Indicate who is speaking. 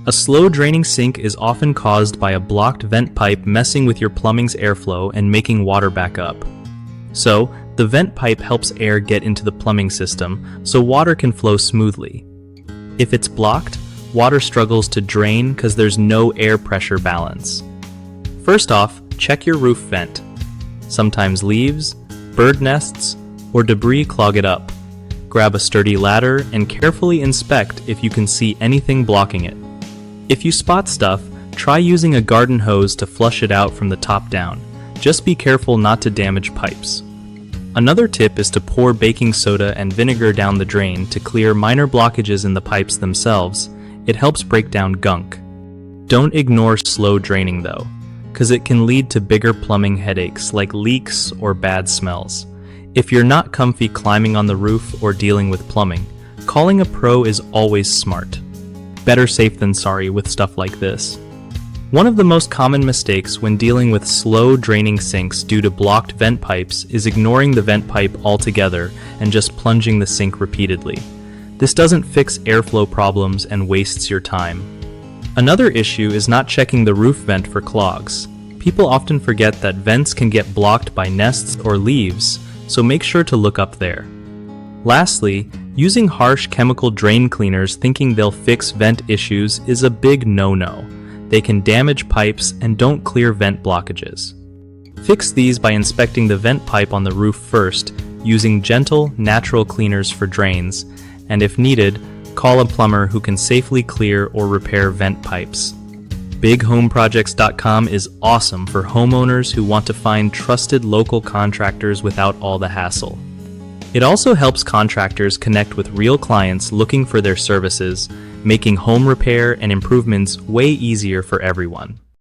Speaker 1: A slow draining sink is often caused by a blocked vent pipe messing with your plumbing's airflow and making water back up. So, the vent pipe helps air get into the plumbing system so water can flow smoothly. If it's blocked, water struggles to drain because there's no air pressure balance. First off, check your roof vent. Sometimes leaves, bird nests, or debris clog it up. Grab a sturdy ladder and carefully inspect if you can see anything blocking it. If you spot stuff, try using a garden hose to flush it out from the top down. Just be careful not to damage pipes. Another tip is to pour baking soda and vinegar down the drain to clear minor blockages in the pipes themselves. It helps break down gunk. Don't ignore slow draining though, because it can lead to bigger plumbing headaches like leaks or bad smells. If you're not comfy climbing on the roof or dealing with plumbing, calling a pro is always smart. Better safe than sorry with stuff like this. One of the most common mistakes when dealing with slow draining sinks due to blocked vent pipes is ignoring the vent pipe altogether and just plunging the sink repeatedly. This doesn't fix airflow problems and wastes your time. Another issue is not checking the roof vent for clogs. People often forget that vents can get blocked by nests or leaves, so make sure to look up there. Lastly, using harsh chemical drain cleaners thinking they'll fix vent issues is a big no-no. They can damage pipes and don't clear vent blockages. Fix these by inspecting the vent pipe on the roof first, using gentle, natural cleaners for drains, and if needed, call a plumber who can safely clear or repair vent pipes. BigHomeProjects.com is awesome for homeowners who want to find trusted local contractors without all the hassle. It also helps contractors connect with real clients looking for their services, making home repair and improvements way easier for everyone.